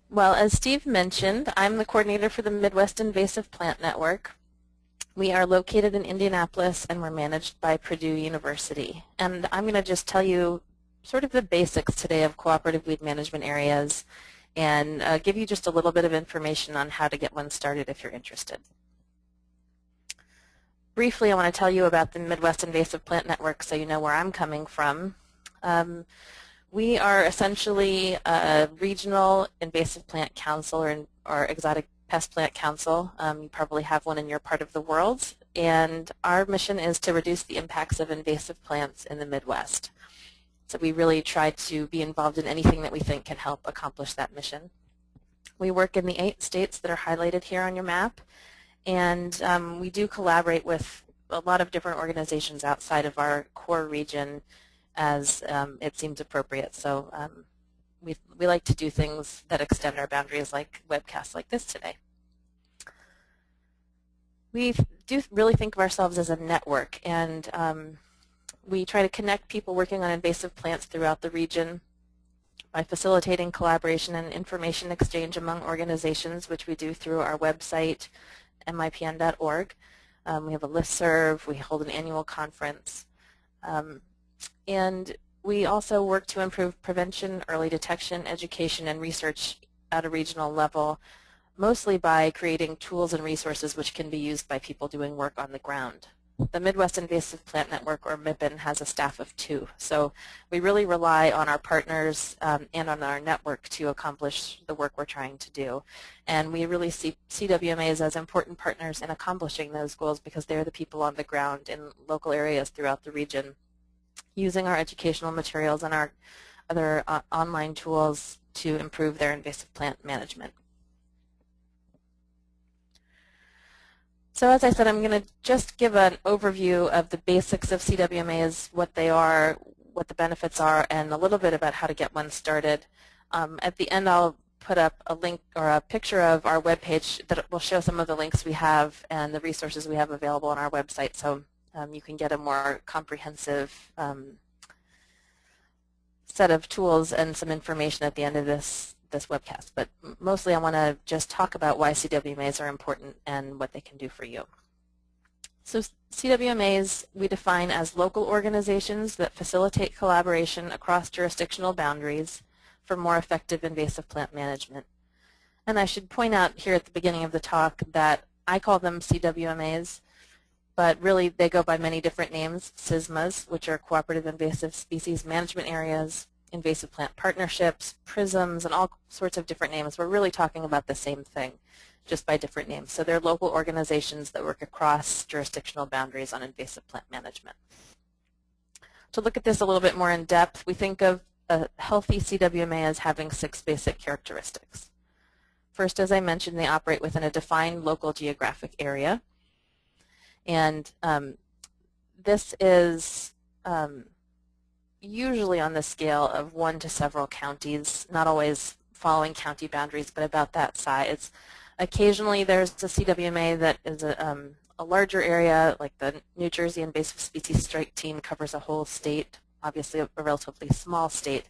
Well, as Steve mentioned, I'm the coordinator for the Midwest Invasive Plant Network. We are located in Indianapolis and we're managed by Purdue University. And I'm going to just tell you sort of the basics today of cooperative weed management areas and give you just a little bit of information on how to get one started if you're interested. Briefly, I want to tell you about the Midwest Invasive Plant Network so you know where I'm coming from. We are essentially a regional invasive plant council or exotic pest plant council. You probably have one in your part of the world. And our mission is to reduce the impacts of invasive plants in the Midwest. So we really try to be involved in anything that we think can help accomplish that mission. We work in the 8 states that are highlighted here on your map. And we do collaborate with a lot of different organizations outside of our core region as it seems appropriate. So we like to do things that extend our boundaries, like webcasts like this today. We do really think of ourselves as a network, and we try to connect people working on invasive plants throughout the region by facilitating collaboration and information exchange among organizations, which we do through our website, mipn.org. We have a listserv, we hold an annual conference. And we also work to improve prevention, early detection, education, and research at a regional level, mostly by creating tools and resources which can be used by people doing work on the ground. The Midwest Invasive Plant Network, or MIPN, has a staff of 2. So we really rely on our partners and on our network to accomplish the work we're trying to do. And we really see CWMAs as important partners in accomplishing those goals because they're the people on the ground in local areas throughout the region, using our educational materials and our other online tools to improve their invasive plant management. So as I said, I'm going to just give an overview of the basics of CWMAs, what they are, what the benefits are, and a little bit about how to get one started. At the end, I'll put up a link or a picture of our webpage that will show some of the links we have and the resources we have available on our website, so you can get a more comprehensive set of tools and some information at the end of this webcast. But mostly I want to just talk about why CWMAs are important and what they can do for you. So CWMAs we define as local organizations that facilitate collaboration across jurisdictional boundaries for more effective invasive plant management. And I should point out here at the beginning of the talk that I call them CWMAs, but really they go by many different names: CISMAs, which are Cooperative Invasive Species Management Areas, invasive plant partnerships, PRISMs, and all sorts of different names. We're really talking about the same thing, just by different names. So they're local organizations that work across jurisdictional boundaries on invasive plant management. To look at this a little bit more in depth, we think of a healthy CWMA as having 6 basic characteristics. First, as I mentioned, they operate within a defined local geographic area. And this is usually on the scale of 1 to several counties, not always following county boundaries, but about that size. Occasionally there's a CWMA that is a larger area, like the New Jersey Invasive Species Strike Team covers a whole state, obviously a relatively small state,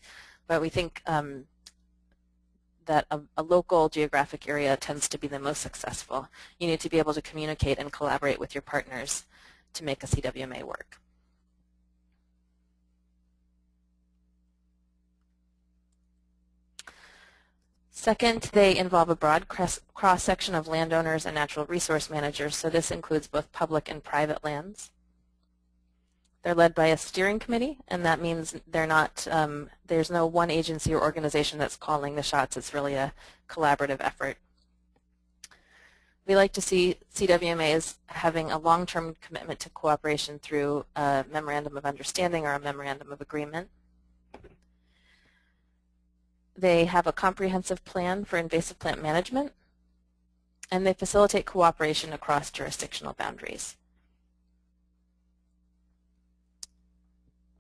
but we think that a local geographic area tends to be the most successful. You need to be able to communicate and collaborate with your partners to make a CWMA work. Second, they involve a broad cross-section of landowners and natural resource managers, so this includes both public and private lands. They're led by a steering committee, and that means they're not, there's no one agency or organization that's calling the shots. It's really a collaborative effort. We like to see CWMAs having a long-term commitment to cooperation through a memorandum of understanding or a memorandum of agreement. They have a comprehensive plan for invasive plant management, and they facilitate cooperation across jurisdictional boundaries.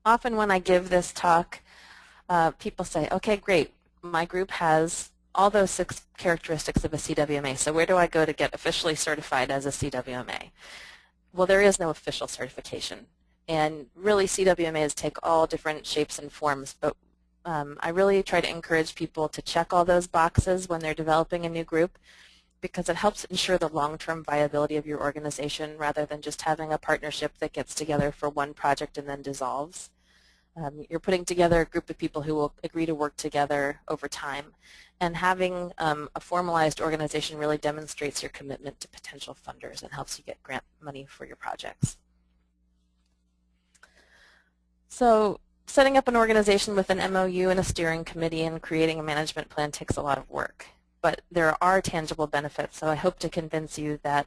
Often when I give this talk, people say, okay, great, my group has all those 6 characteristics of a CWMA, so where do I go to get officially certified as a CWMA? Well, there is no official certification, and really CWMAs take all different shapes and forms, but I really try to encourage people to check all those boxes when they're developing a new group, because it helps ensure the long-term viability of your organization rather than just having a partnership that gets together for one project and then dissolves. You're putting together a group of people who will agree to work together over time, and having a formalized organization really demonstrates your commitment to potential funders and helps you get grant money for your projects. So setting up an organization with an MOU and a steering committee and creating a management plan takes a lot of work, but there are tangible benefits, so I hope to convince you that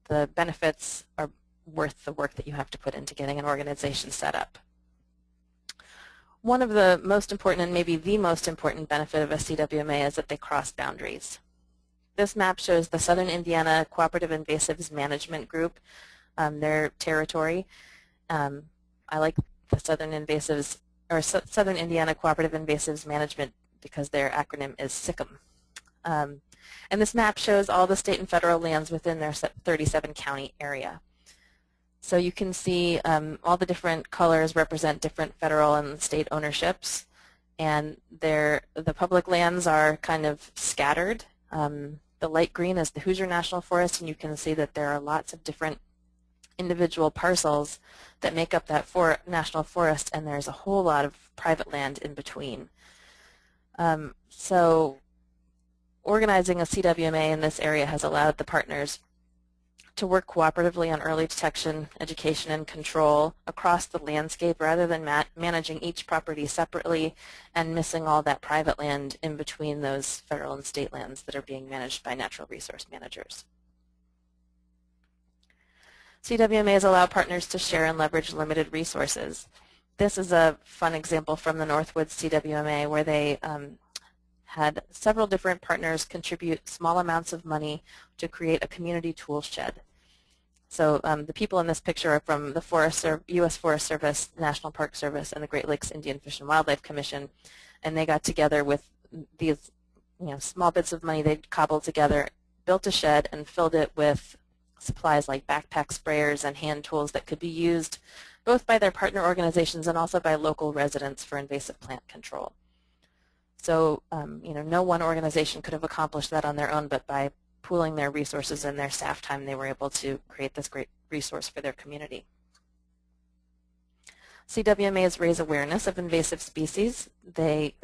the benefits are worth the work that you have to put into getting an organization set up. One of the most important, and maybe the most important benefit of a CWMA is that they cross boundaries. This map shows the Southern Indiana Cooperative Invasives Management Group, their territory. I like the Southern Indiana Cooperative Invasives Management because their acronym is SICM. And this map shows all the state and federal lands within their 37 county area. So you can see all the different colors represent different federal and state ownerships, and the public lands are kind of scattered. The light green is the Hoosier National Forest, and you can see that there are lots of different individual parcels that make up that national forest, and there's a whole lot of private land in between. So organizing a CWMA in this area has allowed the partners to work cooperatively on early detection, education, and control across the landscape rather than managing each property separately and missing all that private land in between those federal and state lands that are being managed by natural resource managers. CWMAs allow partners to share and leverage limited resources. This is a fun example from the Northwoods CWMA where they had several different partners contribute small amounts of money to create a community tool shed. So the people in this picture are from the U.S. Forest Service, National Park Service, and the Great Lakes Indian Fish and Wildlife Commission, and they got together with these small bits of money they'd cobbled together, built a shed, and filled it with supplies like backpack sprayers and hand tools that could be used both by their partner organizations and also by local residents for invasive plant control. So no one organization could have accomplished that on their own, but by pooling their resources and their staff time, they were able to create this great resource for their community. CWMAs raise awareness of invasive species. They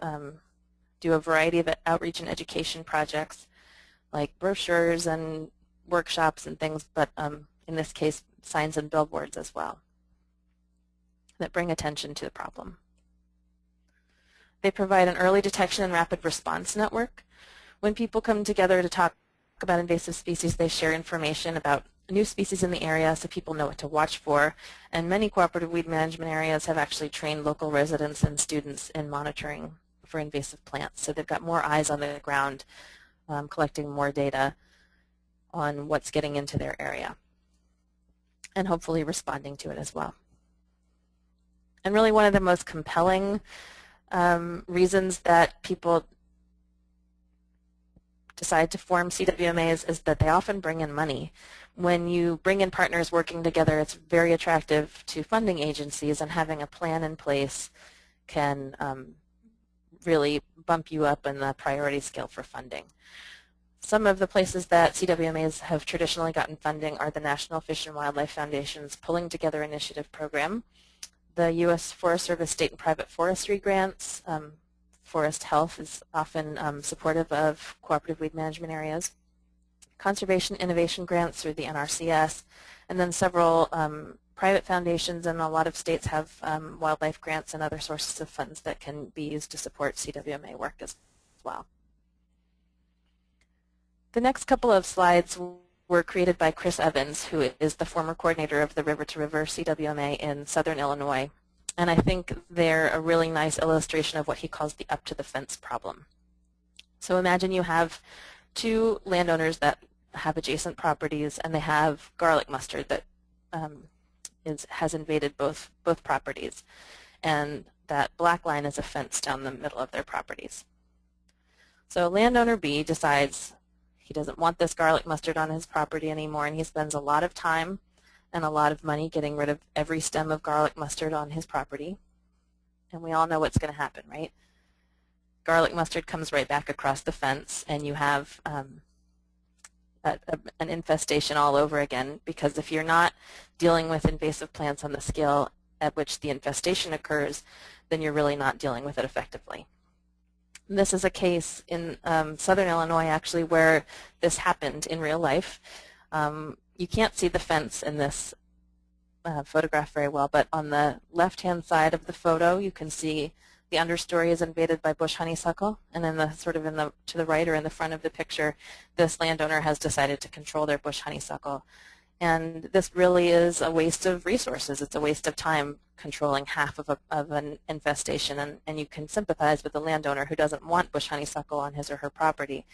do a variety of outreach and education projects like brochures and workshops and things, but in this case, signs and billboards as well that bring attention to the problem. They provide an early detection and rapid response network. When people come together to talk about invasive species, they share information about new species in the area so people know what to watch for. And many cooperative weed management areas have actually trained local residents and students in monitoring for invasive plants. So they've got more eyes on the ground collecting more data on what's getting into their area and hopefully responding to it as well. And really one of the most compelling reasons that people decide to form CWMAs is that they often bring in money. When you bring in partners working together, it's very attractive to funding agencies, and having a plan in place can really bump you up in the priority scale for funding. Some of the places that CWMAs have traditionally gotten funding are the National Fish and Wildlife Foundation's Pulling Together Initiative program, the U.S. Forest Service state and private forestry grants. Forest Health is often supportive of cooperative weed management areas, conservation innovation grants through the NRCS, and then several private foundations, and a lot of states have wildlife grants and other sources of funds that can be used to support CWMA work as well. The next couple of slides were created by Chris Evans, who is the former coordinator of the River to River CWMA in Southern Illinois. And I think they're a really nice illustration of what he calls the up to the fence problem. So imagine you have two landowners that have adjacent properties, and they have garlic mustard that has invaded both properties. And that black line is a fence down the middle of their properties. So landowner B decides he doesn't want this garlic mustard on his property anymore, and he spends a lot of time and a lot of money getting rid of every stem of garlic mustard on his property. And we all know what's going to happen, right? garlic mustard comes right back across the fence, and you have an infestation all over again, because if you're not dealing with invasive plants on the scale at which the infestation occurs, then you're really not dealing with it effectively. And this is a case in southern Illinois, actually, where this happened in real life. You can't see the fence in this photograph very well, but on the left-hand side of the photo, you can see the understory is invaded by bush honeysuckle, and then to the right or in the front of the picture, this landowner has decided to control their bush honeysuckle. And this really is a waste of resources. It's a waste of time controlling half of an infestation, and you can sympathize with the landowner who doesn't want bush honeysuckle on his or her property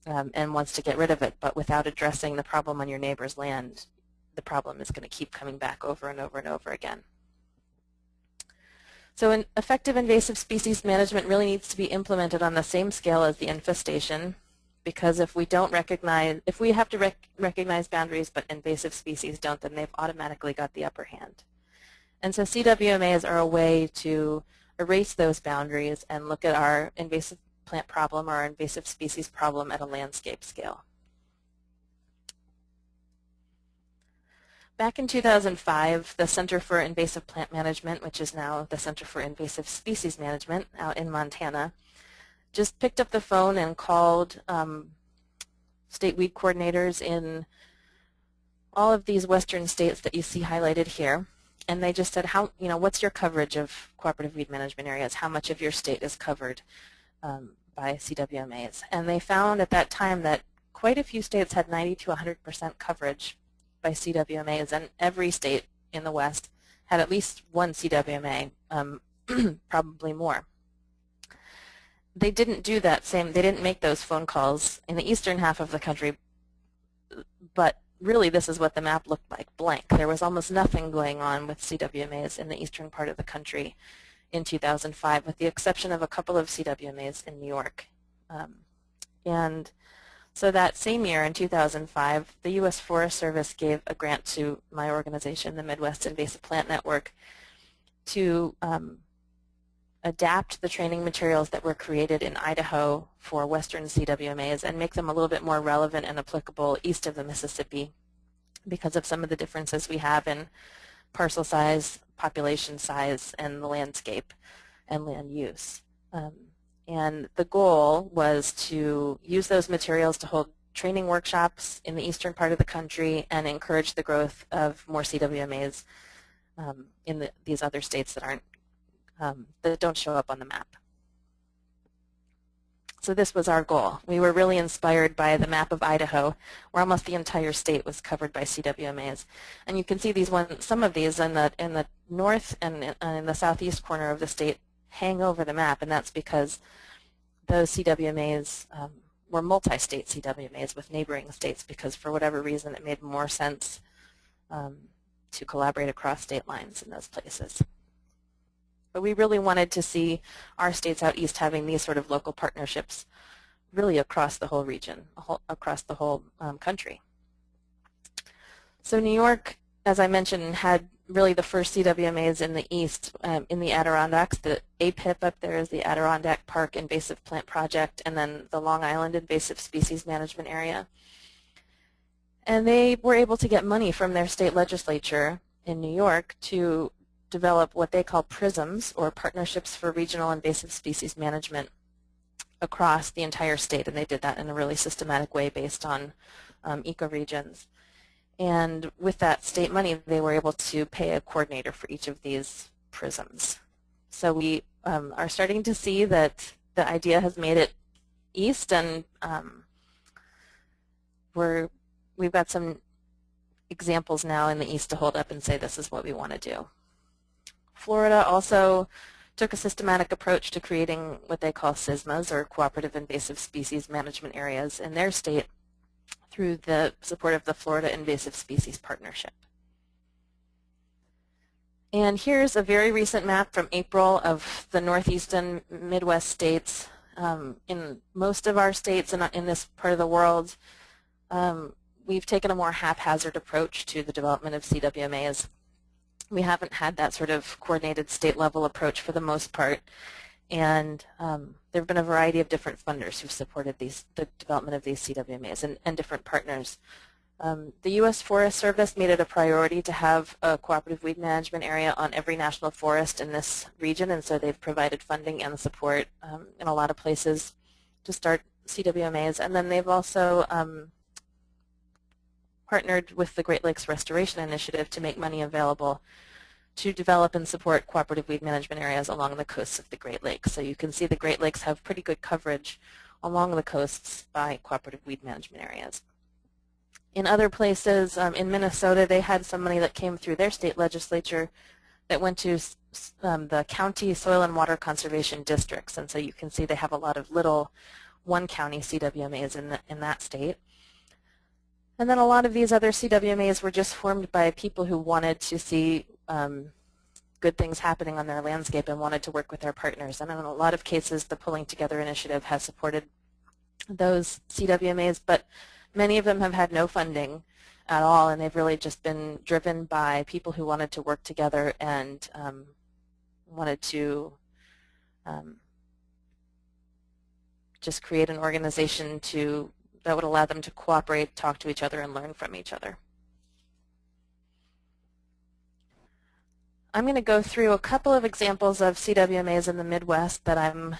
and wants to get rid of it, but without addressing the problem on your neighbor's land, the problem is going to keep coming back over and over and over again. So effective invasive species management really needs to be implemented on the same scale as the infestation, because if we have to recognize boundaries but invasive species don't, then they've automatically got the upper hand. And so CWMAs are a way to erase those boundaries and look at our invasive plant problem or our invasive species problem at a landscape scale. Back in 2005, the Center for Invasive Plant Management, which is now the Center for Invasive Species Management out in Montana, just picked up the phone and called state weed coordinators in all of these western states that you see highlighted here. And they just said, what's your coverage of cooperative weed management areas? How much of your state is covered by CWMAs? And they found at that time that quite a few states had 90 to 100% coverage by CWMAs, and every state in the West had at least one CWMA, probably more. They didn't do they didn't make those phone calls in the eastern half of the country, but really this is what the map looked like, blank. There was almost nothing going on with CWMAs in the eastern part of the country in 2005, with the exception of a couple of CWMAs in New York. And so that same year, in 2005, the U.S. Forest Service gave a grant to my organization, the Midwest Invasive Plant Network, to adapt the training materials that were created in Idaho for western CWMAs and make them a little bit more relevant and applicable east of the Mississippi because of some of the differences we have in parcel size, population size, and the landscape and land use. And the goal was to use those materials to hold training workshops in the eastern part of the country and encourage the growth of more CWMAs in these other states that don't show up on the map. So this was our goal. We were really inspired by the map of Idaho, where almost the entire state was covered by CWMAs. And you can see some of these in the north and in the southeast corner of the state hang over the map, and that's because those CWMAs were multi-state CWMAs with neighboring states, because for whatever reason it made more sense to collaborate across state lines in those places. But we really wanted to see our states out east having these sort of local partnerships really across the whole region, across the whole country. So New York, as I mentioned, had really the first CWMAs in the east, in the Adirondacks. The APIP up there is the Adirondack Park Invasive Plant Project, and then the Long Island Invasive Species Management Area. And they were able to get money from their state legislature in New York to develop what they call PRISMs, or Partnerships for Regional Invasive Species Management, across the entire state, and they did that in a really systematic way based on ecoregions. And with that state money, they were able to pay a coordinator for each of these PRISMs. So we are starting to see that the idea has made it east, and we've got some examples now in the east to hold up and say this is what we want to do. Florida also took a systematic approach to creating what they call CISMAs, or Cooperative Invasive Species Management Areas, in their state through the support of the Florida Invasive Species Partnership. And here's a very recent map from April of the northeast and Midwest states. In most of our states in this part of the world, we've taken a more haphazard approach to the development of CWMAs. We haven't had that sort of coordinated state-level approach for the most part. And there have been a variety of different funders who've supported the development of these CWMAs and different partners. The U.S. Forest Service made it a priority to have a cooperative weed management area on every national forest in this region, and so they've provided funding and support in a lot of places to start CWMAs. And then they've also partnered with the Great Lakes Restoration Initiative to make money available to develop and support cooperative weed management areas along the coasts of the Great Lakes. So you can see the Great Lakes have pretty good coverage along the coasts by cooperative weed management areas. In other places, in Minnesota, they had some money that came through their state legislature that went to the county soil and water conservation districts. And so you can see they have a lot of little one-county CWMAs in that state. And then a lot of these other CWMAs were just formed by people who wanted to see good things happening on their landscape and wanted to work with their partners. And in a lot of cases, the Pulling Together Initiative has supported those CWMAs, but many of them have had no funding at all, and they've really just been driven by people who wanted to work together and wanted to just create an organization that would allow them to cooperate, talk to each other, and learn from each other. I'm going to go through a couple of examples of CWMAs in the Midwest that I'm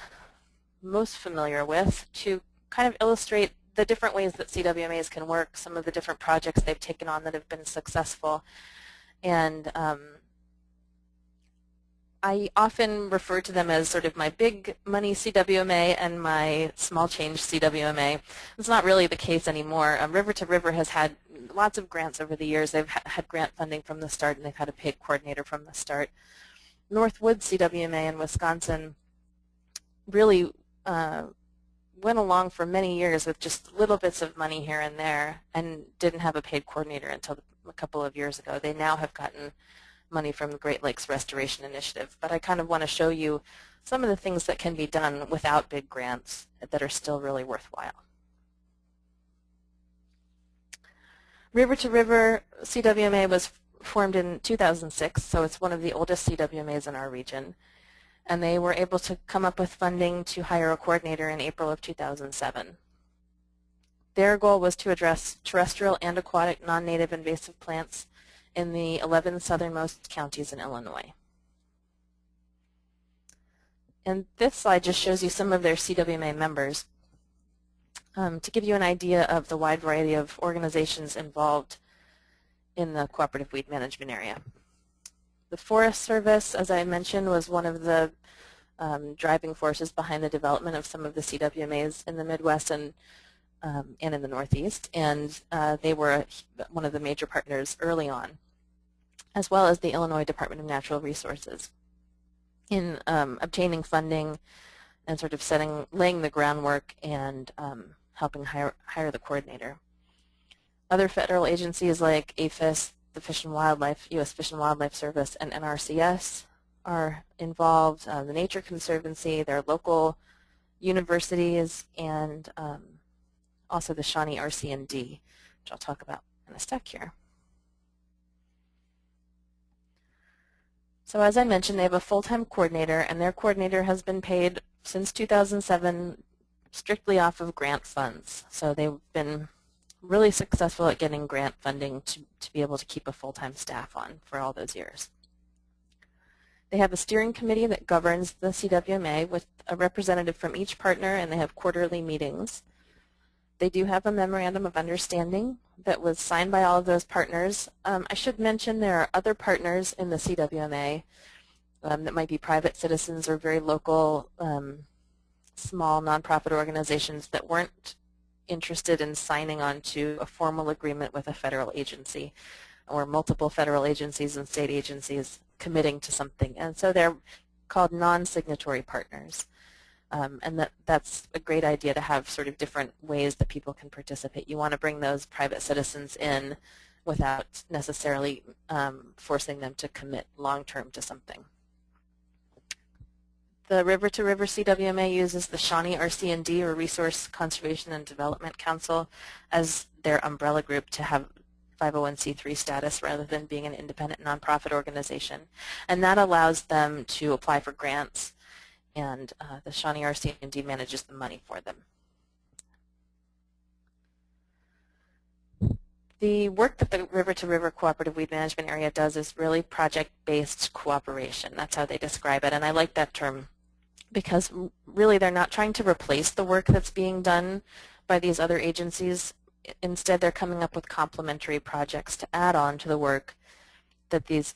most familiar with to kind of illustrate the different ways that CWMAs can work, some of the different projects they've taken on that have been successful. And I often refer to them as sort of my big money CWMA and my small change CWMA. It's not really the case anymore. River to River has had lots of grants over the years. They've had grant funding from the start, and they've had a paid coordinator from the start. Northwood CWMA in Wisconsin really went along for many years with just little bits of money here and there and didn't have a paid coordinator until a couple of years ago. They now have gotten money from the Great Lakes Restoration Initiative, but I kind of want to show you some of the things that can be done without big grants that are still really worthwhile. River to River CWMA was formed in 2006, so it's one of the oldest CWMAs in our region. And they were able to come up with funding to hire a coordinator in April of 2007. Their goal was to address terrestrial and aquatic non-native invasive plants in the 11 southernmost counties in Illinois. And this slide just shows you some of their CWMA members to give you an idea of the wide variety of organizations involved in the cooperative weed management area. The Forest Service, as I mentioned, was one of the driving forces behind the development of some of the CWMAs in the Midwest and in the Northeast, and they were one of the major partners early on, as well as the Illinois Department of Natural Resources in obtaining funding and sort of laying the groundwork and helping hire the coordinator. Other federal agencies like APHIS, the Fish and Wildlife, U.S. Fish and Wildlife Service, and NRCS are involved. The Nature Conservancy, their local universities, and also the Shawnee RC&D, which I'll talk about in a sec here. So as I mentioned, they have a full-time coordinator, and their coordinator has been paid since 2007 strictly off of grant funds. So they've been really successful at getting grant funding to be able to keep a full-time staff on for all those years. They have a steering committee that governs the CWMA with a representative from each partner, and they have quarterly meetings. They do have a memorandum of understanding that was signed by all of those partners. I should mention there are other partners in the CWMA that might be private citizens or very local small nonprofit organizations that weren't interested in signing on to a formal agreement with a federal agency or multiple federal agencies and state agencies committing to something. And so they're called non-signatory partners. And that's a great idea to have sort of different ways that people can participate. You want to bring those private citizens in without necessarily forcing them to commit long-term to something. The River to River CWMA uses the Shawnee RC&D, or Resource Conservation and Development Council, as their umbrella group to have 501c3 status rather than being an independent nonprofit organization. And that allows them to apply for grants and the Shawnee RC&D manages the money for them. The work that the river-to-river cooperative weed management area does is really project-based cooperation. That's how they describe it, and I like that term because really they're not trying to replace the work that's being done by these other agencies. Instead, they're coming up with complementary projects to add on to the work that these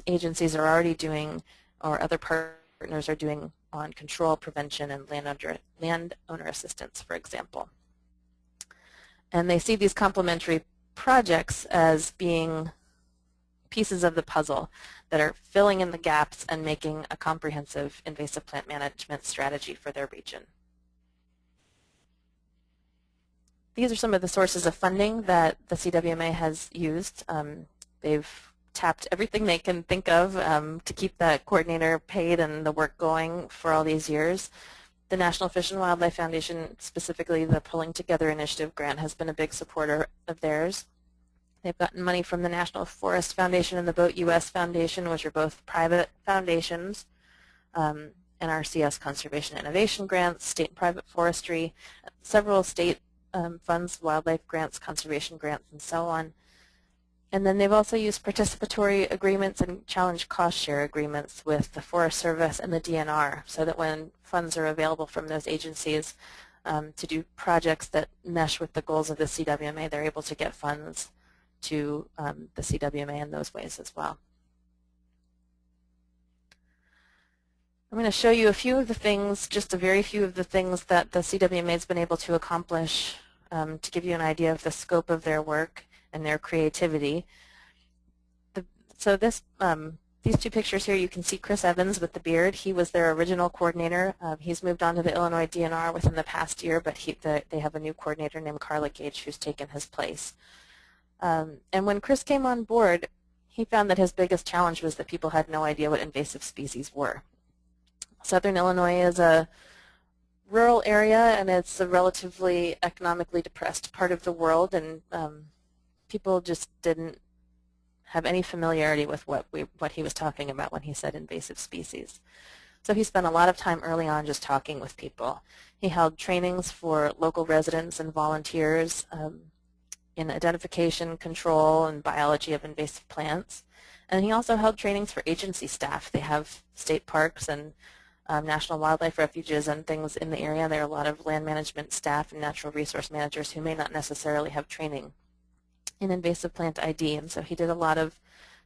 agencies are already doing or other partners are doing on control, prevention, and landowner assistance, for example. And they see these complementary projects as being pieces of the puzzle that are filling in the gaps and making a comprehensive invasive plant management strategy for their region. These are some of the sources of funding that the CWMA has used. They've tapped everything they can think of to keep that coordinator paid and the work going for all these years. The National Fish and Wildlife Foundation, specifically the Pulling Together Initiative grant, has been a big supporter of theirs. They've gotten money from the National Forest Foundation and the Boat US Foundation, which are both private foundations, NRCS Conservation Innovation Grants, state and private forestry, several state funds, wildlife grants, conservation grants, and so on. And then they've also used participatory agreements and challenge cost share agreements with the Forest Service and the DNR so that when funds are available from those agencies to do projects that mesh with the goals of the CWMA, they're able to get funds to the CWMA in those ways as well. I'm going to show you a few of the things, just a very few of the things that the CWMA has been able to accomplish to give you an idea of the scope of their work and their creativity. So these two pictures here, you can see Chris Evans with the beard. He was their original coordinator. He's moved on to the Illinois DNR within the past year, but they have a new coordinator named Carla Gage who's taken his place. And when Chris came on board, he found that his biggest challenge was that people had no idea what invasive species were. Southern Illinois is a rural area, and it's a relatively economically depressed part of the world, and people just didn't have any familiarity with what he was talking about when he said invasive species. So he spent a lot of time early on just talking with people. He held trainings for local residents and volunteers in identification, control, and biology of invasive plants. And he also held trainings for agency staff. They have state parks and national wildlife refuges and things in the area. There are a lot of land management staff and natural resource managers who may not necessarily have training in invasive plant ID, and so he did a lot of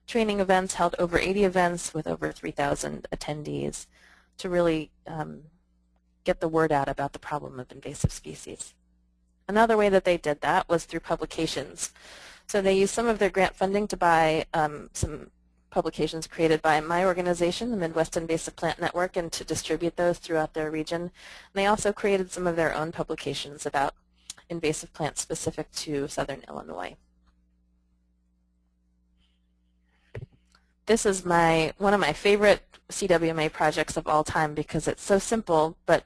training events, held over 80 events with over 3,000 attendees to really get the word out about the problem of invasive species. Another way that they did that was through publications. So they used some of their grant funding to buy some publications created by my organization, the Midwest Invasive Plant Network, and to distribute those throughout their region. And they also created some of their own publications about invasive plants specific to Southern Illinois. This is one of my favorite CWMA projects of all time because it's so simple, but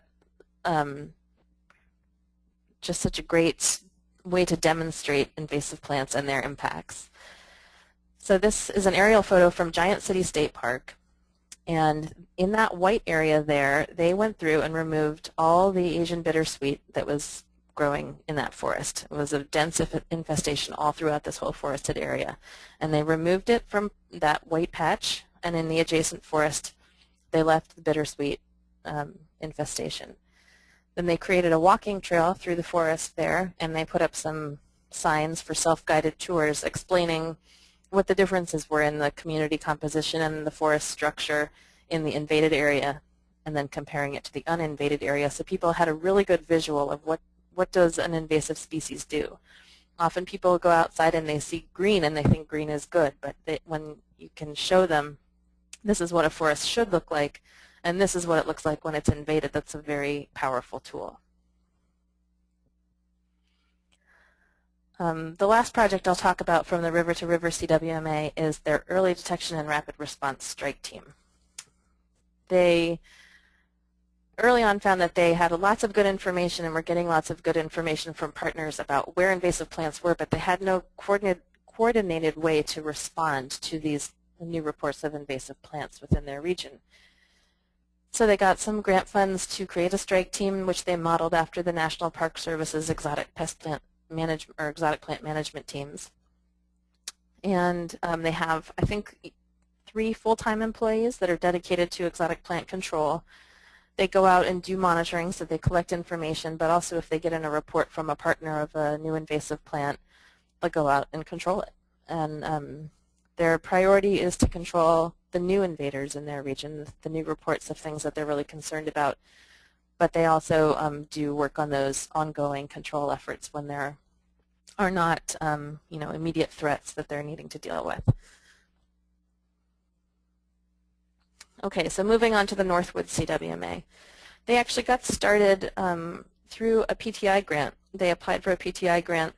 just such a great way to demonstrate invasive plants and their impacts. So this is an aerial photo from Giant City State Park, and in that white area there, they went through and removed all the Asian bittersweet that was growing in that forest. It was a dense infestation all throughout this whole forested area. And they removed it from that white patch, and in the adjacent forest, they left the bittersweet infestation. Then they created a walking trail through the forest there, and they put up some signs for self-guided tours explaining what the differences were in the community composition and the forest structure in the invaded area, and then comparing it to the uninvaded area, so people had a really good visual of what does an invasive species do. Often people go outside and they see green and they think green is good, but when you can show them this is what a forest should look like and this is what it looks like when it's invaded, that's a very powerful tool. The last project I'll talk about from the River to River CWMA is their Early Detection and Rapid Response Strike Team. They early on found that they had lots of good information and were getting lots of good information from partners about where invasive plants were, but they had no coordinated way to respond to these new reports of invasive plants within their region. So they got some grant funds to create a strike team, which they modeled after the National Park Service's exotic plant management teams. And they have, I think, 3 full-time employees that are dedicated to exotic plant control. They go out and do monitoring, so they collect information, but also if they get in a report from a partner of a new invasive plant, they'll go out and control it. And their priority is to control the new invaders in their region, the new reports of things that they're really concerned about. But they also do work on those ongoing control efforts when there are not immediate threats that they're needing to deal with. Okay, so moving on to the Northwood CWMA. They actually got started through a PTI grant. They applied for a PTI grant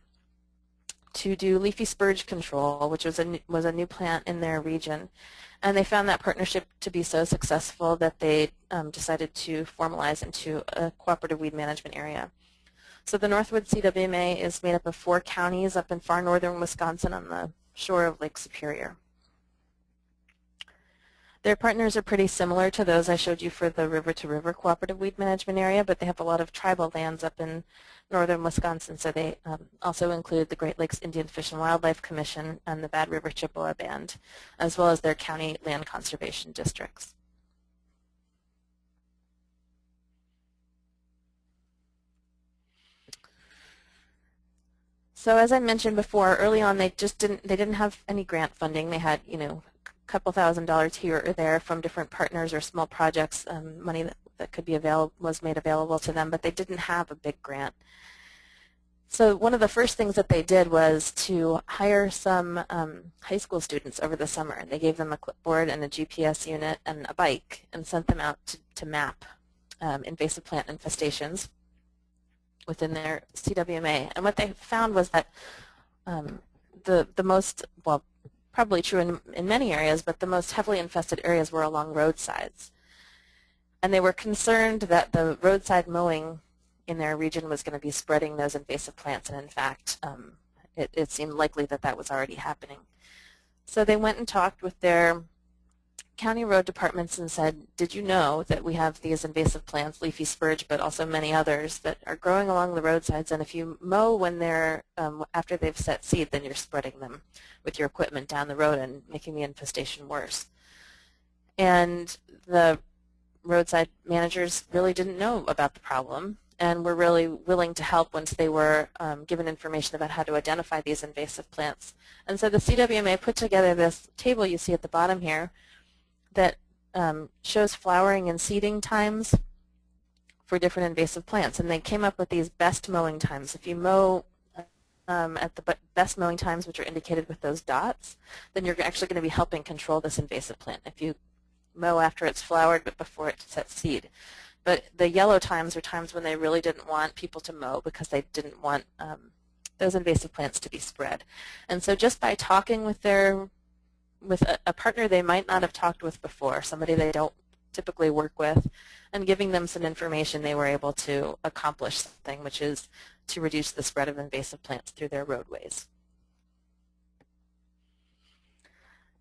to do leafy spurge control, which was a new plant in their region. And they found that partnership to be so successful that they decided to formalize into a cooperative weed management area. So the Northwood CWMA is made up of 4 counties up in far northern Wisconsin on the shore of Lake Superior. Their partners are pretty similar to those I showed you for the river-to-river cooperative weed management area, but they have a lot of tribal lands up in northern Wisconsin, so they also include the Great Lakes Indian Fish and Wildlife Commission and the Bad River Chippewa Band, as well as their county land conservation districts. So as I mentioned before, early on they didn't have any grant funding. They had, couple $1,000s here or there from different partners or small projects, money that could be was made available to them, but they didn't have a big grant. So one of the first things that they did was to hire some high school students over the summer. They gave them a clipboard and a GPS unit and a bike and sent them out to map invasive plant infestations within their CWMA. And what they found was that the most, well, probably true in many areas, but the most heavily infested areas were along roadsides. And they were concerned that the roadside mowing in their region was going to be spreading those invasive plants, and in fact, it seemed likely that that was already happening. So they went and talked with their county road departments and said, did you know that we have these invasive plants, leafy spurge, but also many others that are growing along the roadsides, and if you mow when they're, after they've set seed, then you're spreading them with your equipment down the road and making the infestation worse. And the roadside managers really didn't know about the problem and were really willing to help once they were given information about how to identify these invasive plants. And so the CWMA put together this table you see at the bottom here that shows flowering and seeding times for different invasive plants. And they came up with these best mowing times. If you mow at the best mowing times, which are indicated with those dots, then you're actually going to be helping control this invasive plant. If you mow after it's flowered but before it sets seed. But the yellow times are times when they really didn't want people to mow because they didn't want those invasive plants to be spread. And so just by talking with a partner they might not have talked with before, somebody they don't typically work with, and giving them some information, they were able to accomplish something, which is to reduce the spread of invasive plants through their roadways.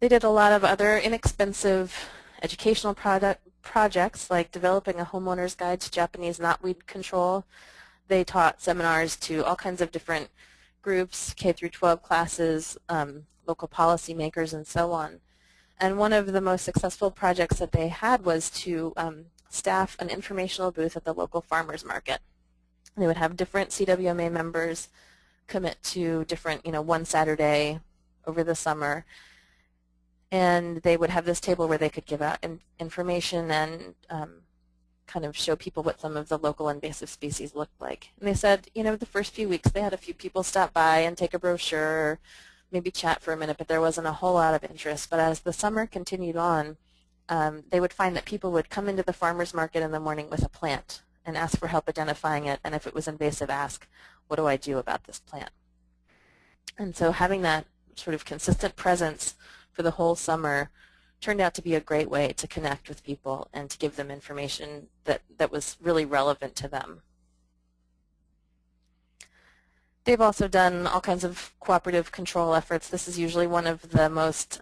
They did a lot of other inexpensive educational projects, like developing a homeowner's guide to Japanese knotweed control. They taught seminars to all kinds of different groups, K through 12 classes, local policymakers, and so on. And one of the most successful projects that they had was to staff an informational booth at the local farmers market. They would have different CWMA members commit to different, one Saturday over the summer, and they would have this table where they could give out information and kind of show people what some of the local invasive species looked like. And they said, the first few weeks they had a few people stop by and take a brochure, or maybe chat for a minute, but there wasn't a whole lot of interest. But as the summer continued on, they would find that people would come into the farmer's market in the morning with a plant and ask for help identifying it, and if it was invasive, ask, what do I do about this plant? And so having that sort of consistent presence for the whole summer turned out to be a great way to connect with people and to give them information that was really relevant to them. They've also done all kinds of cooperative control efforts. This is usually one of the most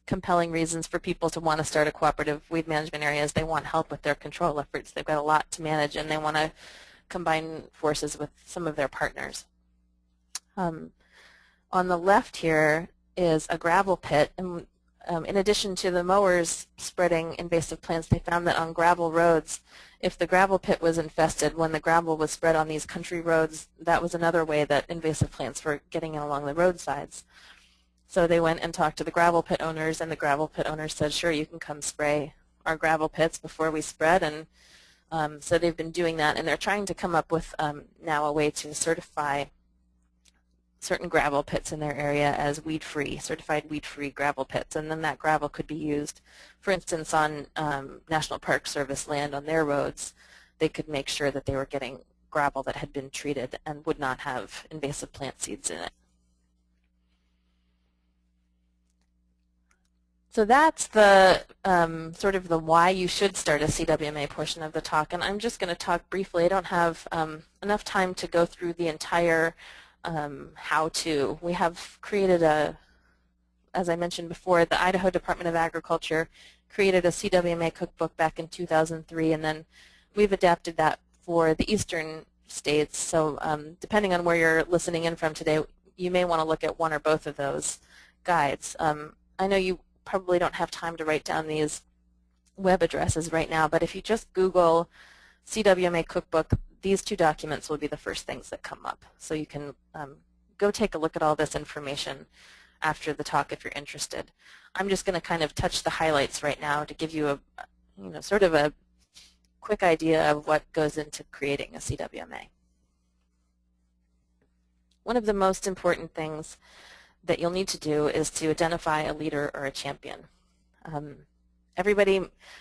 compelling reasons for people to want to start a cooperative weed management area is they want help with their control efforts. They've got a lot to manage, and they want to combine forces with some of their partners. On the left here is a gravel pit, and in addition to the mowers spreading invasive plants, they found that on gravel roads, if the gravel pit was infested, when the gravel was spread on these country roads, that was another way that invasive plants were getting in along the roadsides. So they went and talked to the gravel pit owners, and the gravel pit owners said, sure, you can come spray our gravel pits before we spread. And so they've been doing that, and they're trying to come up with now a way to certify certain gravel pits in their area as weed-free, certified weed-free gravel pits, and then that gravel could be used, for instance, on National Park Service land on their roads. They could make sure that they were getting gravel that had been treated and would not have invasive plant seeds in it. So that's the sort of the why you should start a CWMA portion of the talk, and I'm just going to talk briefly. I don't have enough time to go through the entire how-to. We have created as I mentioned before, the Idaho Department of Agriculture created a CWMA cookbook back in 2003, and then we've adapted that for the eastern states. So depending on where you're listening in from today, you may want to look at one or both of those guides. I know you probably don't have time to write down these web addresses right now, but if you just Google CWMA cookbook, these two documents will be the first things that come up. So you can go take a look at all this information after the talk if you're interested. I'm just going to kind of touch the highlights right now to give you a sort of a quick idea of what goes into creating a CWMA. One of the most important things that you'll need to do is to identify a leader or a champion. Everybody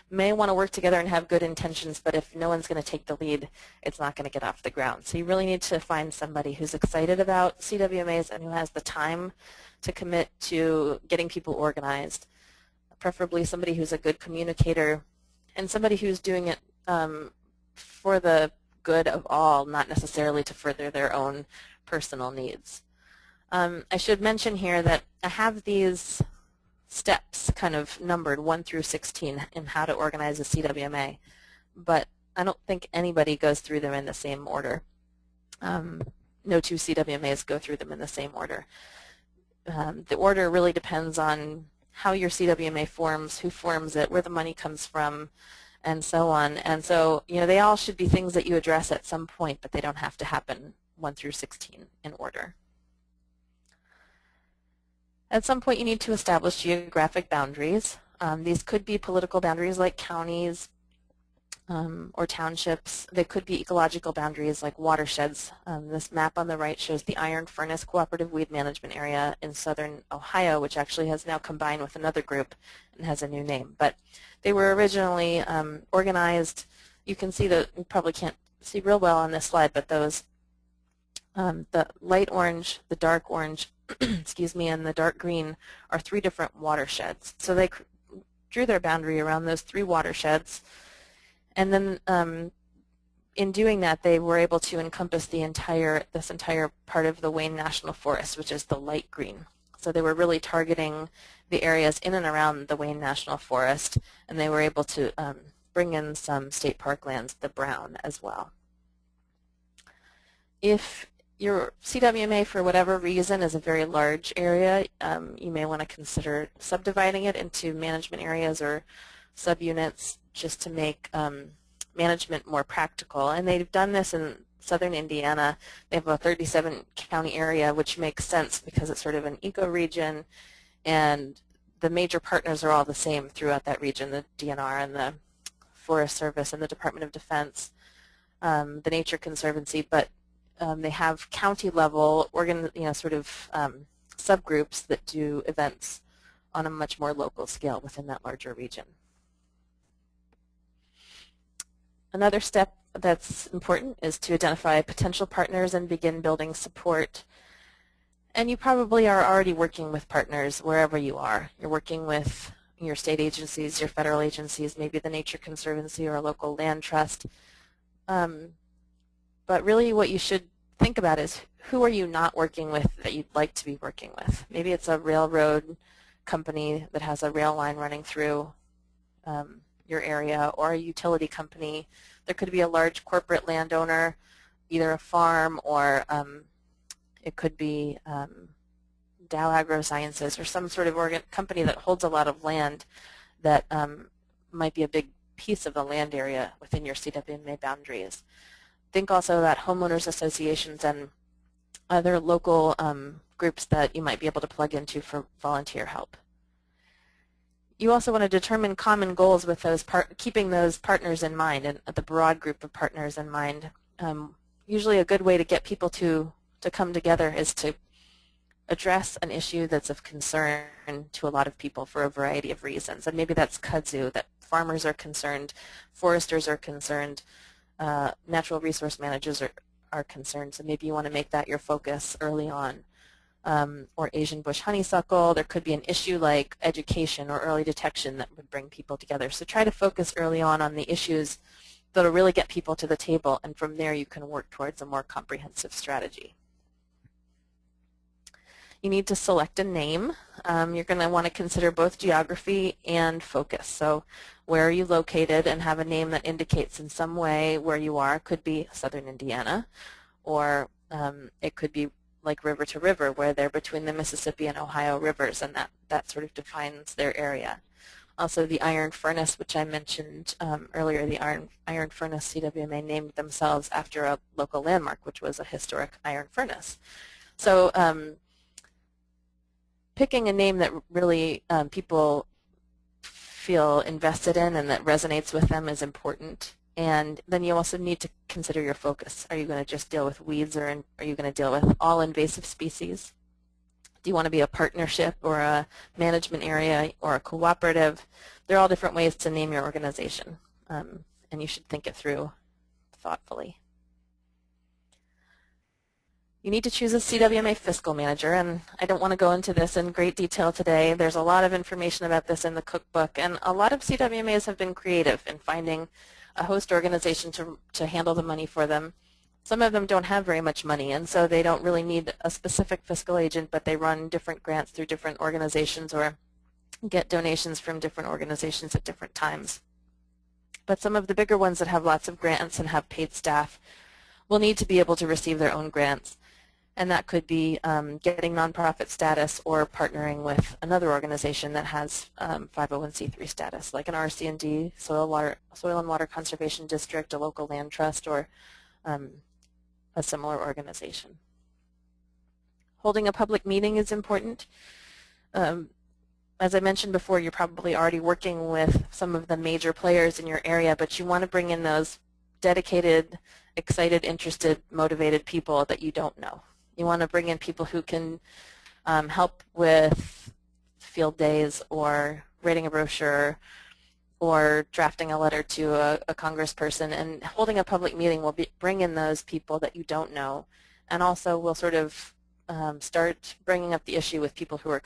may want to work together and have good intentions, but if no one's going to take the lead, it's not going to get off the ground. So you really need to find somebody who's excited about CWMAs and who has the time to commit to getting people organized, preferably somebody who's a good communicator and somebody who's doing it for the good of all, not necessarily to further their own personal needs. I should mention here that I have these steps kind of numbered 1 through 16 in how to organize a CWMA, but I don't think anybody goes through them in the same order. No two CWMAs go through them in the same order. The order really depends on how your CWMA forms, who forms it, where the money comes from, and so on. And so, they all should be things that you address at some point, but they don't have to happen 1 through 16 in order. At some point, you need to establish geographic boundaries. These could be political boundaries like counties or townships. They could be ecological boundaries like watersheds. This map on the right shows the Iron Furnace Cooperative Weed Management Area in southern Ohio, which actually has now combined with another group and has a new name. But they were originally organized. You can see that, you probably can't see real well on this slide, but those, the light orange, the dark orange, excuse me, and the dark green are 3 different watersheds. So they drew their boundary around those 3 watersheds, and then in doing that, they were able to encompass this entire part of the Wayne National Forest, which is the light green. So they were really targeting the areas in and around the Wayne National Forest, and they were able to bring in some state park lands, the brown, as well. If your CWMA, for whatever reason, is a very large area, you may want to consider subdividing it into management areas or subunits just to make management more practical. And they've done this in southern Indiana. They have a 37-county area, which makes sense because it's sort of an eco-region, and the major partners are all the same throughout that region, the DNR and the Forest Service and the Department of Defense, the Nature Conservancy, but they have county-level subgroups that do events on a much more local scale within that larger region. Another step that's important is to identify potential partners and begin building support. And you probably are already working with partners wherever you are. You're working with your state agencies, your federal agencies, maybe the Nature Conservancy or a local land trust. But really what you should think about is, who are you not working with that you'd like to be working with? Maybe it's a railroad company that has a rail line running through your area, or a utility company. There could be a large corporate landowner, either a farm or it could be Dow AgroSciences or some sort of company that holds a lot of land that might be a big piece of the land area within your CWMA boundaries. Think also about homeowners associations and other local groups that you might be able to plug into for volunteer help. You also want to determine common goals with those keeping those partners in mind and the broad group of partners in mind. Usually a good way to get people to come together is to address an issue that's of concern to a lot of people for a variety of reasons. And maybe that's kudzu, that farmers are concerned, foresters are concerned, natural resource managers are concerned. So maybe you want to make that your focus early on. Or Asian bush honeysuckle. There could be an issue like education or early detection that would bring people together. So try to focus early on the issues that will really get people to the table, and from there you can work towards a more comprehensive strategy. You need to select a name. You're going to want to consider both geography and focus. So where are you located, and have a name that indicates in some way where you are. It could be southern Indiana, or it could be like river to river, where they're between the Mississippi and Ohio rivers, and that sort of defines their area. Also the iron furnace, which I mentioned earlier, the iron furnace CWMA named themselves after a local landmark, which was a historic iron furnace. So picking a name that really people feel invested in and that resonates with them is important. And then you also need to consider your focus. Are you going to just deal with weeds, or are you going to deal with all invasive species? Do you want to be a partnership or a management area or a cooperative? There are all different ways to name your organization, and you should think it through thoughtfully. You need to choose a CWMA fiscal manager, and I don't want to go into this in great detail today. There's a lot of information about this in the cookbook, and a lot of CWMAs have been creative in finding a host organization to handle the money for them. Some of them don't have very much money, and so they don't really need a specific fiscal agent, but they run different grants through different organizations or get donations from different organizations at different times. But some of the bigger ones that have lots of grants and have paid staff will need to be able to receive their own grants. And that could be getting nonprofit status or partnering with another organization that has 501c3 status, like an RC&D, Soil and Water Conservation District, a local land trust, or a similar organization. Holding a public meeting is important. As I mentioned before, you're probably already working with some of the major players in your area, but you want to bring in those dedicated, excited, interested, motivated people that you don't know. You want to bring in people who can help with field days or writing a brochure or drafting a letter to a congressperson. And holding a public meeting will bring in those people that you don't know, and also will sort of start bringing up the issue with people who are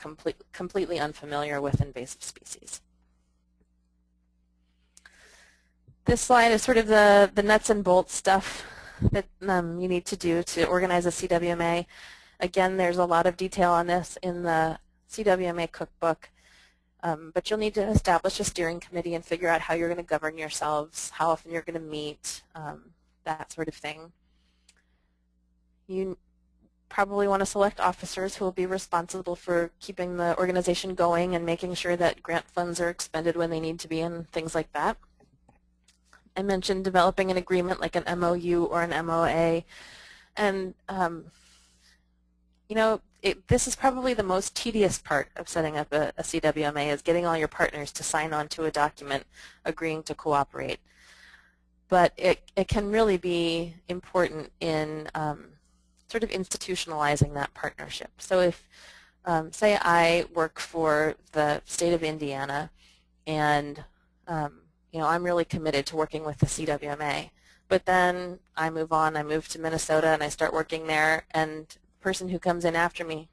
completely unfamiliar with invasive species. This slide is sort of the nuts and bolts stuff that you need to do to organize a CWMA. Again, there's a lot of detail on this in the CWMA cookbook, but you'll need to establish a steering committee and figure out how you're going to govern yourselves, how often you're going to meet, that sort of thing. You probably want to select officers who will be responsible for keeping the organization going and making sure that grant funds are expended when they need to be and things like that. I mentioned developing an agreement like an MOU or an MOA, and you know, this is probably the most tedious part of setting up a CWMA, is getting all your partners to sign on to a document agreeing to cooperate. But it can really be important in sort of institutionalizing that partnership. So if, say I work for the state of Indiana, and you know, I'm really committed to working with the CWMA, but then I move on, I move to Minnesota and I start working there, and the person who comes in after me,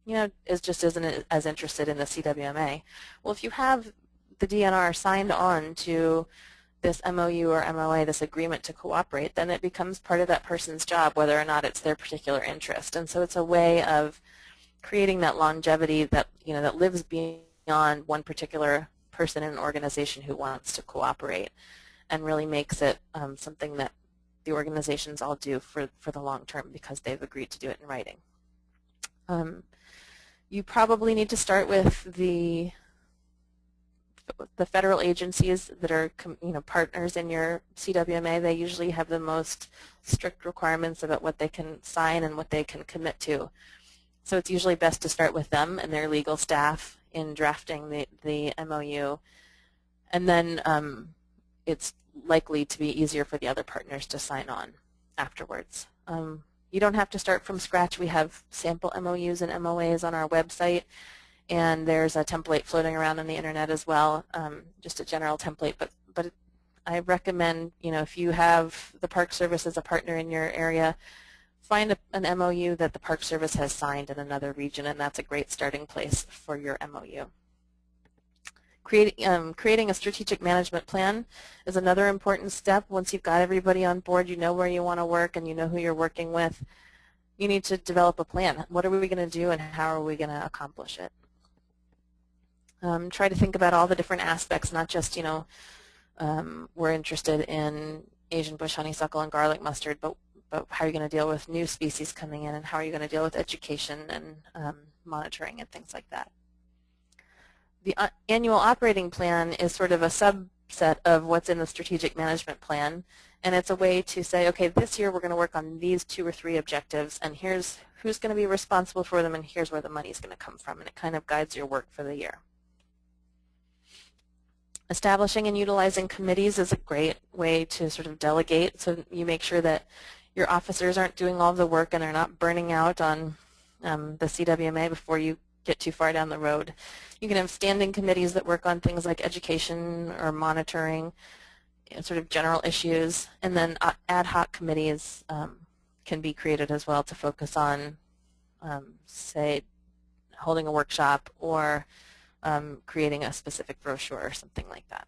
you know, isn't as interested in the CWMA. Well, if you have the DNR signed on to this MOU or MOA, this agreement to cooperate, then it becomes part of that person's job whether or not it's their particular interest. And so it's a way of creating that longevity that that lives beyond one particular person in an organization who wants to cooperate, and really makes it something that the organizations all do for the long term because they've agreed to do it in writing. You probably need to start with the federal agencies that are partners in your CWMA. They usually have the most strict requirements about what they can sign and what they can commit to. So it's usually best to start with them and their legal staff in drafting the MOU, and then it's likely to be easier for the other partners to sign on afterwards. You don't have to start from scratch. We have sample MOUs and MOAs on our website, and there's a template floating around on the internet as well, just a general template. But I recommend, if you have the Park Service as a partner in your area, find an MOU that the Park Service has signed in another region, and that's a great starting place for your MOU. Creating a strategic management plan is another important step. Once you've got everybody on board, you know where you want to work and you know who you're working with, you need to develop a plan. What are we going to do and how are we going to accomplish it? Try to think about all the different aspects, not just, we're interested in Asian bush honeysuckle and garlic mustard, but how are you going to deal with new species coming in, and how are you going to deal with education and monitoring and things like that. The annual operating plan is sort of a subset of what's in the strategic management plan, and it's a way to say, okay, this year we're going to work on these 2 or 3 objectives, and here's who's going to be responsible for them, and here's where the money's going to come from, and it kind of guides your work for the year. Establishing and utilizing committees is a great way to sort of delegate, so you make sure that your officers aren't doing all the work and they're not burning out on the CWMA before you get too far down the road. You can have standing committees that work on things like education or monitoring, sort of general issues, and then ad hoc committees can be created as well to focus on, say, holding a workshop or creating a specific brochure or something like that.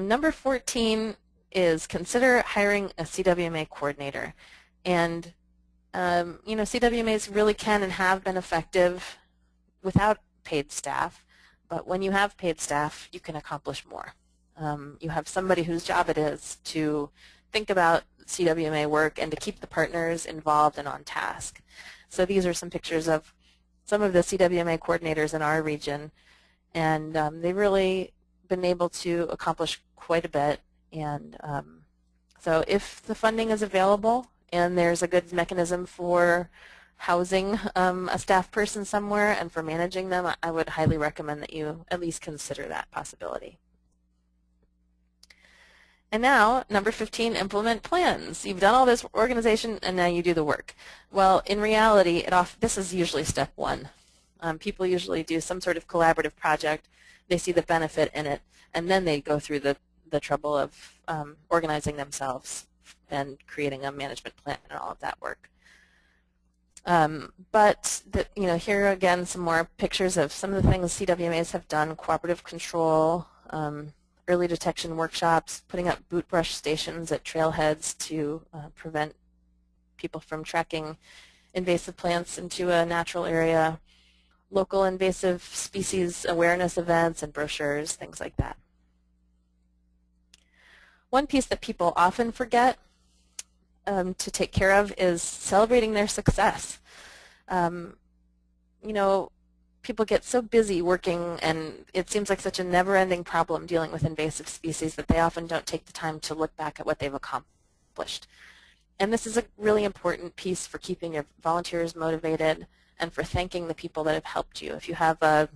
Number 14 is consider hiring a CWMA coordinator. And CWMAs really can and have been effective without paid staff, but when you have paid staff, you can accomplish more. You have somebody whose job it is to think about CWMA work and to keep the partners involved and on task. So these are some pictures of some of the CWMA coordinators in our region, and they've really been able to accomplish quite a bit. And so if the funding is available and there's a good mechanism for housing a staff person somewhere and for managing them, I would highly recommend that you at least consider that possibility. And now, number 15, implement plans. You've done all this organization and now you do the work. Well, in reality, this is usually step 1. People usually do some sort of collaborative project, they see the benefit in it, and then they go through the trouble of organizing themselves and creating a management plan and all of that work. Here again, some more pictures of some of the things CWMAs have done: cooperative control, early detection workshops, putting up boot brush stations at trailheads to prevent people from tracking invasive plants into a natural area, local invasive species awareness events and brochures, things like that. One piece that people often forget to take care of is celebrating their success. People get so busy working, and it seems like such a never-ending problem dealing with invasive species that they often don't take the time to look back at what they've accomplished. And this is a really important piece for keeping your volunteers motivated and for thanking the people that have helped you. If you have a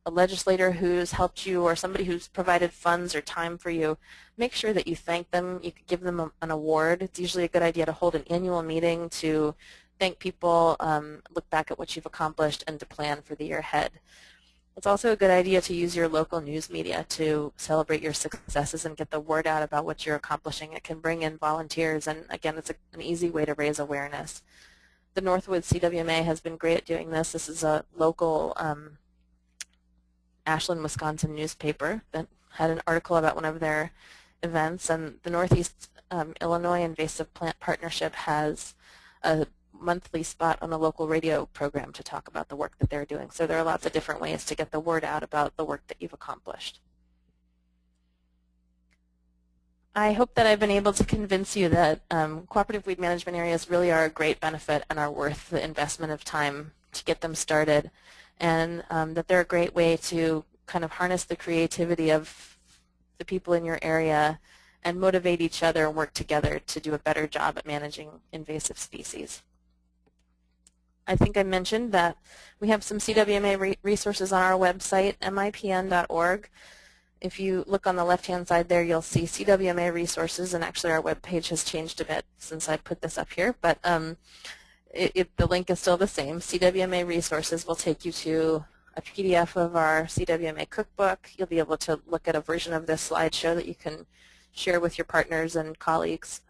legislator who's helped you or somebody who's provided funds or time for you, make sure that you thank them. You could give them an award. It's usually a good idea to hold an annual meeting to thank people, look back at what you've accomplished, and to plan for the year ahead. It's also a good idea to use your local news media to celebrate your successes and get the word out about what you're accomplishing. It can bring in volunteers, and again, it's an easy way to raise awareness. The Northwood CWMA has been great at doing this. This is a local Ashland, Wisconsin newspaper that had an article about one of their events, and the Northeast Illinois Invasive Plant Partnership has a monthly spot on a local radio program to talk about the work that they're doing. So there are lots of different ways to get the word out about the work that you've accomplished. I hope that I've been able to convince you that cooperative weed management areas really are a great benefit and are worth the investment of time to get them started, and that they're a great way to kind of harness the creativity of the people in your area and motivate each other and work together to do a better job at managing invasive species. I think I mentioned that we have some CWMA resources on our website, mipn.org. If you look on the left-hand side there, you'll see CWMA resources, and actually our web page has changed a bit since I put this up here, but the link is still the same. CWMA resources will take you to a PDF of our CWMA cookbook. You'll be able to look at a version of this slideshow that you can share with your partners and colleagues.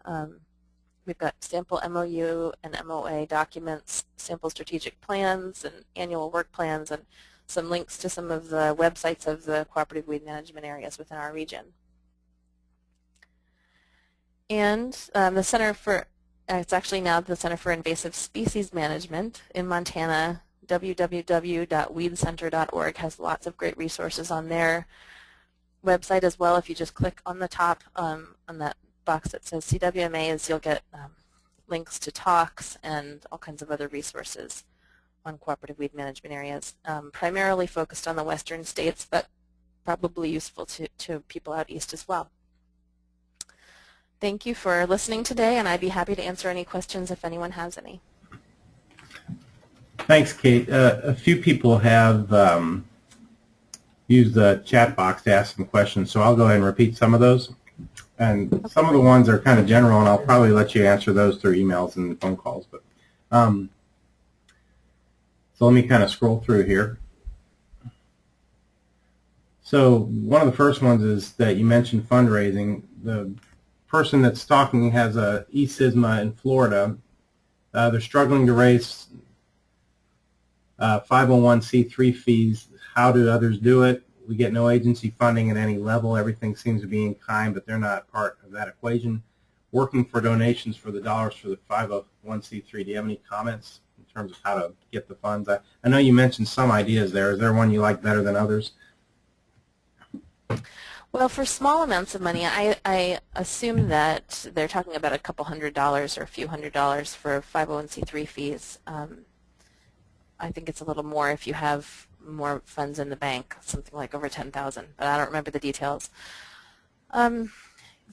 We've got sample MOU and MOA documents, sample strategic plans, and annual work plans, and some links to some of the websites of the cooperative weed management areas within our region. And the Center for, it's actually now the Center for Invasive Species Management in Montana, www.weedcenter.org, has lots of great resources on their website as well. If you just click on the top on that box that says CWMAs, you'll get links to talks and all kinds of other resources on cooperative weed management areas, primarily focused on the western states, but probably useful to people out east as well. Thank you for listening today, and I'd be happy to answer any questions if anyone has any. Thanks, Kate. A few people have used the chat box to ask some questions, so I'll go ahead and repeat some of those. And okay. Some of the ones are kind of general, and I'll probably let you answer those through emails and phone calls. But so let me kind of scroll through here. So one of the first ones is that you mentioned fundraising. The person that's talking has a eSISMA in Florida. They're struggling to raise 501c3 fees. How do others do it? We get no agency funding at any level. Everything seems to be in kind, but they're not part of that equation. Working for donations for the dollars for the 501c3. Do you have any comments in terms of how to get the funds? I know you mentioned some ideas there. Is there one you like better than others? Well, for small amounts of money, I assume that they're talking about a couple $100s or a few $100s for 501c3 fees. I think it's a little more if you have more funds in the bank, something like over $10,000, but I don't remember the details. Some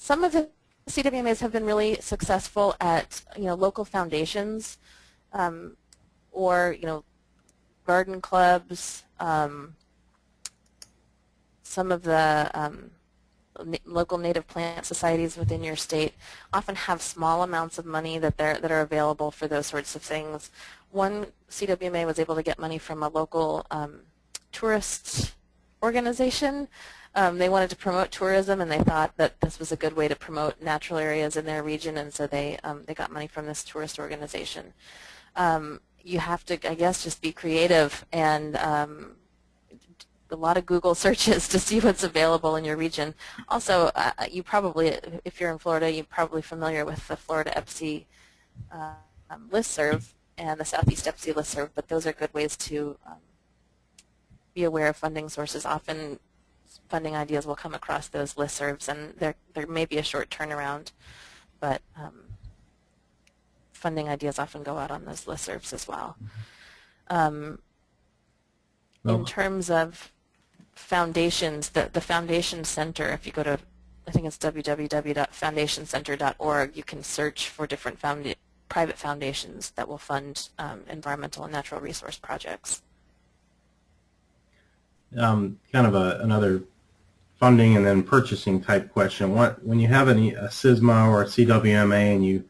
of the CWMAs have been really successful at local foundations or garden clubs. Some of the local native plant societies within your state often have small amounts of money that are available for those sorts of things. One CWMA was able to get money from a local tourist organization. They wanted to promote tourism, and they thought that this was a good way to promote natural areas in their region, and so they got money from this tourist organization. You have to, I guess, just be creative and a lot of Google searches to see what's available in your region. Also, you probably, if you're in Florida, you're probably familiar with the Florida EPSI listserv and the Southeast EPSI listserv, but those are good ways to be aware of funding sources. Often funding ideas will come across those listservs, and there may be a short turnaround, but funding ideas often go out on those listservs as well. In terms of foundations, the Foundation Center, if you go to, I think it's www.foundationcenter.org, you can search for different private foundations that will fund environmental and natural resource projects. Kind of another funding and then purchasing type question. When you have a SISMA or a CWMA and you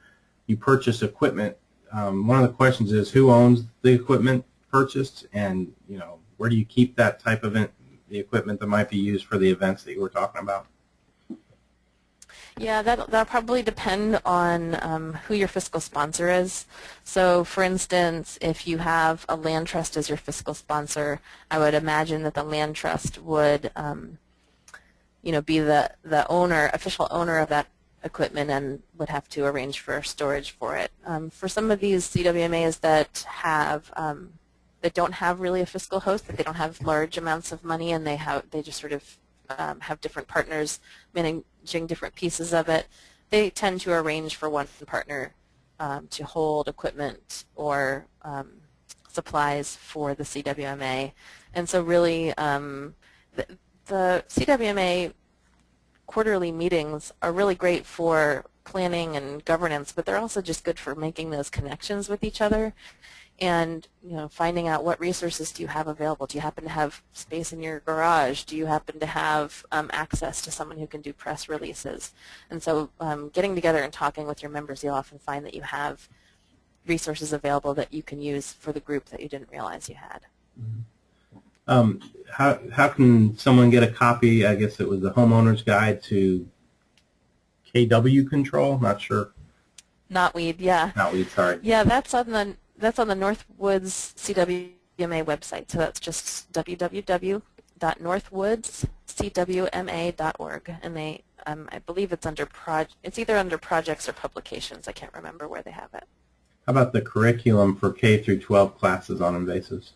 purchase equipment, one of the questions is who owns the equipment purchased, and where do you keep that type of the equipment that might be used for the events that you were talking about? Yeah, that'll probably depend on who your fiscal sponsor is. So, for instance, if you have a land trust as your fiscal sponsor, I would imagine that the land trust would, be the official owner of that equipment and would have to arrange for storage for it. For some of these CWMAs that don't have really a fiscal host, that they don't have large amounts of money, and they just sort of have different partners managing different pieces of it, they tend to arrange for one partner to hold equipment or supplies for the CWMA. And so really the CWMA quarterly meetings are really great for planning and governance, but they're also just good for making those connections with each other and finding out what resources do you have available. Do you happen to have space in your garage? Do you happen to have access to someone who can do press releases? And so getting together and talking with your members, you'll often find that you have resources available that you can use for the group that you didn't realize you had. How can someone get a copy? I guess it was the homeowner's guide to KW control. Not sure. Knotweed, yeah. Knotweed, sorry. Yeah, that's on the Northwoods CWMA website. So that's just www.northwoodscwma.org, and they I believe it's either under projects or publications. I can't remember where they have it. How about the curriculum for K through 12 classes on invasives?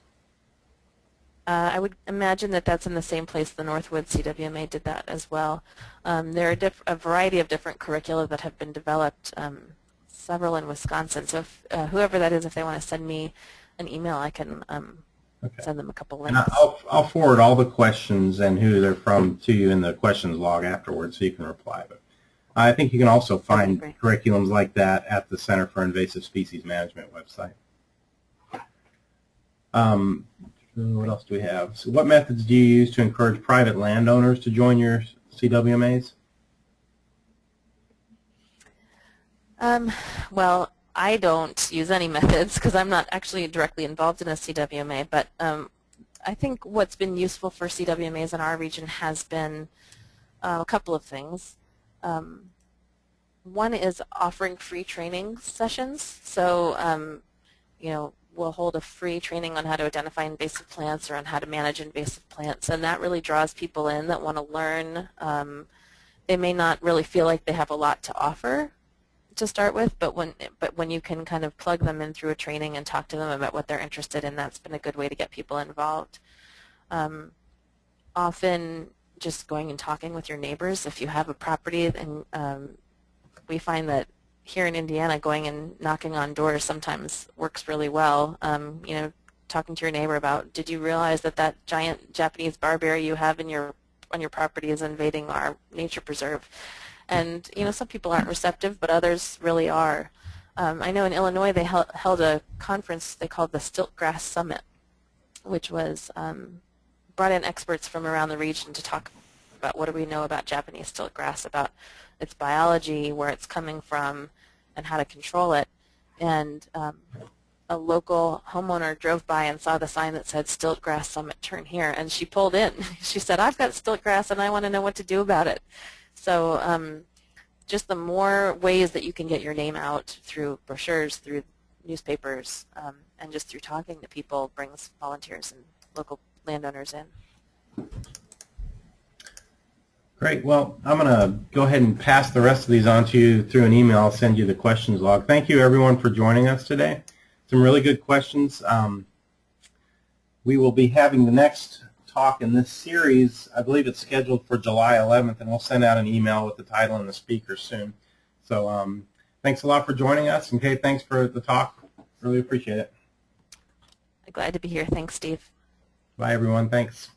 I would imagine that that's in the same place the Northwoods CWMA did that as well. There are a variety of different curricula that have been developed, several in Wisconsin. So if, whoever that is, if they want to send me an email, I can send them a couple links. And I'll forward all the questions and who they're from to you in the questions log afterwards so you can reply. But I think you can also find curriculums like that at the Center for Invasive Species Management website. What else do we have? So what methods do you use to encourage private landowners to join your CWMAs? Well, I don't use any methods because I'm not actually directly involved in a CWMA, but I think what's been useful for CWMAs in our region has been a couple of things. One is offering free training sessions. So, we'll hold a free training on how to identify invasive plants or on how to manage invasive plants, and that really draws people in that want to learn. They may not really feel like they have a lot to offer to start with, but when you can kind of plug them in through a training and talk to them about what they're interested in, that's been a good way to get people involved. Often just going and talking with your neighbors. If you have a property, and we find that here in Indiana, going and knocking on doors sometimes works really well. Talking to your neighbor about, did you realize that giant Japanese barberry you have on your property is invading our nature preserve? And some people aren't receptive, but others really are. I know in Illinois they held a conference they called the Stiltgrass Summit, which was brought in experts from around the region to talk about what do we know about Japanese stiltgrass, about its biology, where it's coming from, and how to control it. And a local homeowner drove by and saw the sign that said Stiltgrass Summit, turn here, and she pulled in. She said, I've got stiltgrass and I want to know what to do about it. So just the more ways that you can get your name out through brochures, through newspapers, and just through talking to people brings volunteers and local landowners in. Great. Well, I'm going to go ahead and pass the rest of these on to you through an email. I'll send you the questions log. Thank you, everyone, for joining us today. Some really good questions. We will be having the next talk in this series. I believe it's scheduled for July 11th, and we'll send out an email with the title and the speaker soon. So thanks a lot for joining us. And Kate, thanks for the talk. Really appreciate it. Glad to be here. Thanks, Steve. Bye, everyone. Thanks.